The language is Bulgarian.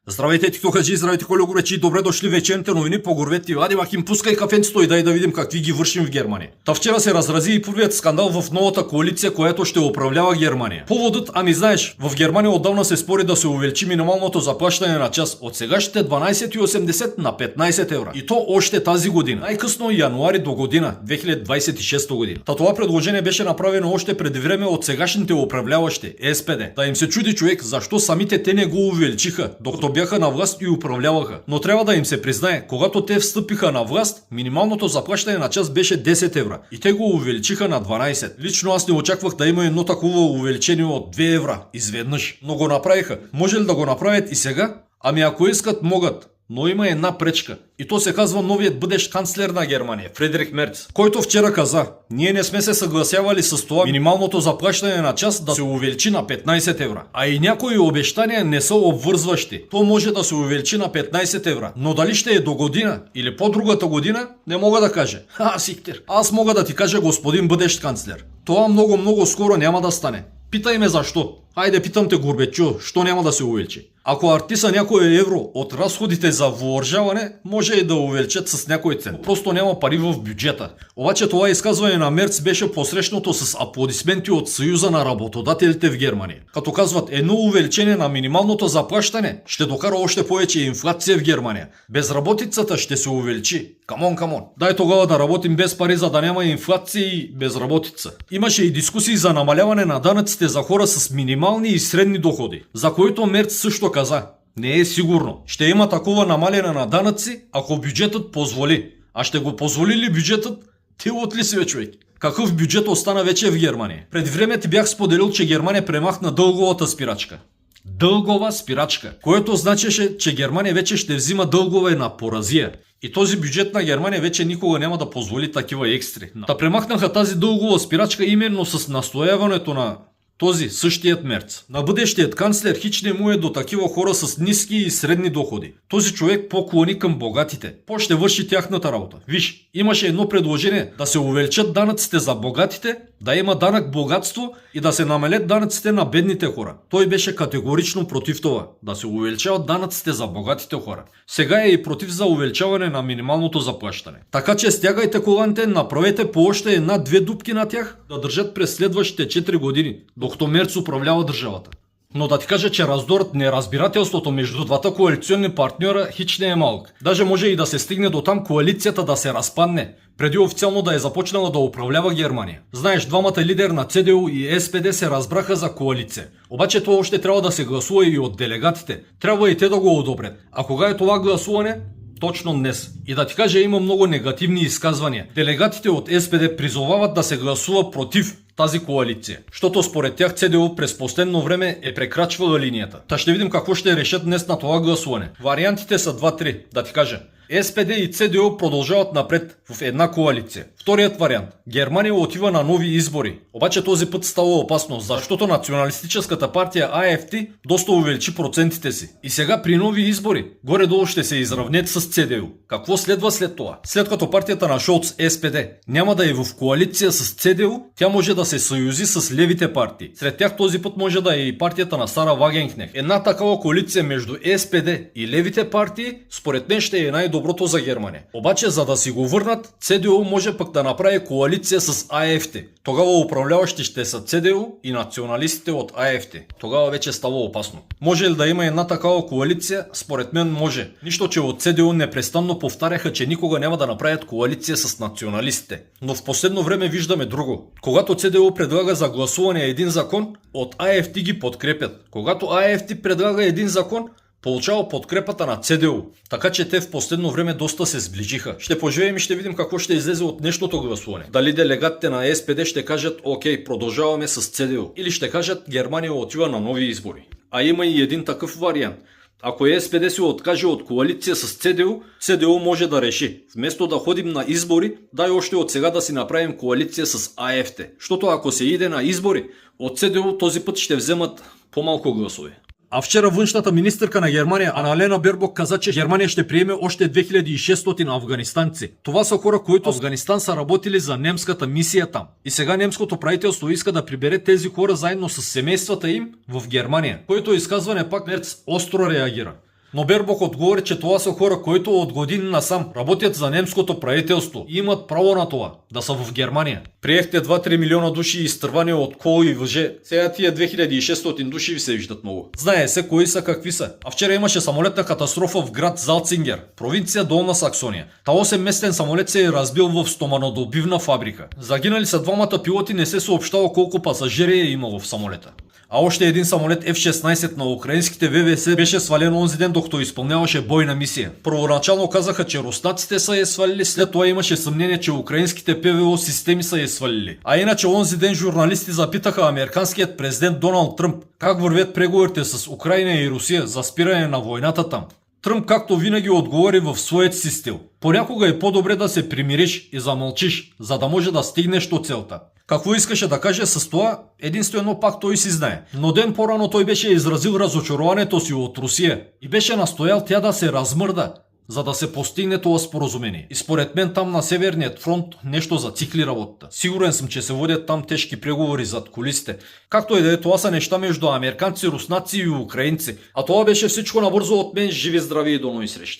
Здравейте, тиктокаджи, здравейте, хулиогоречи, добре дошли вечерните новини по горвети. Ади, Махим, пускай кафенцето и дай да видим какви ги вършим в Германия. Та вчера се разрази и първият скандал в новата коалиция, която ще управлява Германия. Поводът, знаеш, в Германия отдавна се спори да се увеличи минималното заплащане на час от сегашните 12,80 на 15 евро. И то още тази година. Най-късно януари до година, 2026 година. Та това предложение беше направено още преди време от сегашните управляващи, СПД. Да им се чуди човек, защо самите те не го увеличиха, докато бяха на власт и управляваха. Но трябва да им се признае, когато те встъпиха на власт, минималното заплащане на час беше 10 евро. И те го увеличиха на 12. Лично аз не очаквах да има едно такова увеличение от 2 евро изведнъж. Но го направиха. Може ли да го направят и сега? Ако искат, могат. Но има една пречка. И то се казва новият бъдещ канцлер на Германия, Фридрих Мерц, който вчера каза: ние не сме се съгласявали с това минималното заплащане на час да се увеличи на 15 евро. А и някои обещания не са обвързващи. То може да се увеличи на 15 евро. Но дали ще е до година или по-другата година, не мога да кажа. Аз мога да ти кажа, господин бъдещ канцлер. Това много скоро няма да стане. Питай ме защо. Хайде, питам те, Горбечо, що няма да се увеличи? Ако артиса някой евро от разходите за въоръжаване, може и да увеличат с някой цен. Просто няма пари в бюджета. Обаче това изказване на Мерц беше посрещнато с аплодисменти от Съюза на работодателите в Германия. Като казват, едно увеличение на минималното заплащане ще докара още повече инфлация в Германия. Безработицата ще се увеличи. Камон. Дай тогава да работим без пари, за да няма инфлация и безработица. Имаше и дискусии за намаляване на данъците за хора с минимални и средни доходи, за които Мерц също каза: не е сигурно. Ще има такова намаляне на данъци, ако бюджетът позволи. А ще го позволи ли бюджетът? Ти от ли си, бе, човек? Какъв бюджет остана вече в Германия? Преди време ти бях споделил, че Германия премахна дълговата спирачка. Дългова спирачка, което значеше, че Германия вече ще взима дългове на поразия. И този бюджет на Германия вече никога няма да позволи такива екстри. Та премахнаха тази дългова спирачка именно с настояването на този същият Мерц. На бъдещият канцлер хич не му е до такива хора с ниски и средни доходи. Този човек по-клони към богатите. По-ще върши тяхната работа. Виж, имаше едно предложение да се увеличат данъците за богатите, да има данък богатство и да се намалят данъците на бедните хора. Той беше категорично против това, да се увеличават данъците за богатите хора. Сега е и против за увеличаване на минималното заплащане. Така че стягайте коланите, направете по още една-две дупки на тях да държат през следващите 4 години, докато Мерц управлява държавата. Но да ти кажа, че раздорът, неразбирателството между двата коалиционни партньора хич не е малък. Даже може и да се стигне до там коалицията да се разпадне, преди официално да е започнала да управлява Германия. Знаеш, двамата лидер на ЦДУ и СПД се разбраха за коалиция. Обаче това още трябва да се гласува и от делегатите. Трябва и те да го одобрят. А кога е това гласуване? Точно днес. И да ти кажа, има много негативни изказвания. Делегатите от СПД призовават да се гласува против тази коалиция, защото според тях ЦДУ през последно време е прекрачвала линията. Та ще видим какво ще решат днес на това гласуване. Вариантите са 2-3, да ти кажа. СПД и ЦДУ продължават напред в една коалиция. Вторият вариант. Германия отива на нови избори. Обаче този път става опасно, защото националистическата партия АФТ доста увеличи процентите си. И сега при нови избори горе-долу ще се изравнят с ЦДУ. Какво следва след това? След като партията на Шолц, СПД, няма да е в коалиция с ЦДУ, тя може да се съюзи с левите партии. Сред тях този път може да е и партията на Сара Вагенкнех. Една такава коалиция между СПД и левите партии, според мен ще е най-доброто за Германия. Обаче, за да си го върнат, ЦДУ може пък да направи коалиция с АФТ. Тогава управляващи ще са ЦДУ и националистите от АФТ. Тогава вече става опасно. Може ли да има една такава коалиция? Според мен може. Нищо, че от ЦДУ непрестанно повтаряха, че никога няма да направят коалиция с националистите. Но в последно време виждаме друго. Когато ЦДУ предлага за гласуване един закон, от АФТ ги подкрепят. Когато АФТ предлага един закон, получава подкрепата на ЦДУ. Така че те в последно време доста се сближиха. Ще поживеем и ще видим какво ще излезе от днешното гласуване. Дали делегатите на СПД ще кажат: окей, продължаваме с ЦДУ. Или ще кажат: Германия отива на нови избори. А има и един такъв вариант. Ако СПД се откаже от коалиция с ЦДУ, ЦДУ може да реши: вместо да ходим на избори, дай още от сега да си направим коалиция с АФТ. Защото ако се иде на избори, от ЦДУ този път ще вземат по-малко гласове. А вчера външната министърка на Германия Аналена Бербок каза, че Германия ще приеме още 2600 афганистанци. Това са хора, които в Афганистан са работили за немската мисия там. И сега немското правителство иска да прибере тези хора заедно с семействата им в Германия. Което изказване пак Мерц остро реагира. Но Бербок отговори, че това са хора, които от години насам работят за немското правителство и имат право на това, да са в Германия. Приехте 2-3 милиона души изтървани от кол и въже. Сега тия 2600 души ви се виждат много. Знае се кои са какви са. А вчера имаше самолетна катастрофа в град Залцингер, провинция Долна Саксония. Та 8-местен самолет се е разбил в стоманодобивна фабрика. Загинали са двамата пилоти, не се съобщава колко пасажири е имало в самолета. А още един самолет F-16 на украинските ВВС беше свален онзи ден, докато изпълняваше бойна мисия. Първоначално казаха, че руснаците са я свалили, след това имаше съмнение, че украинските ПВО системи са я свалили. А иначе онзи ден журналисти запитаха американският президент Доналд Тръмп как вървят преговорите с Украина и Русия за спиране на войната там. Тръмп както винаги отговори в своят си стил. Понякога е по-добре да се примириш и замълчиш, за да може да стигнеш до целта. Какво искаше да каже с това, единствено пак той си знае. Но ден по-рано той беше изразил разочарованието си от Русия и беше настоял тя да се размърда, за да се постигне това споразумение. И според мен там на Северният фронт нещо зацикли работата. Сигурен съм, че се водят там тежки преговори зад кулисите. Както и да е, това са неща между американци, руснаци и украинци. А това беше всичко набързо от мен. Живи, здрави и до нови срещи.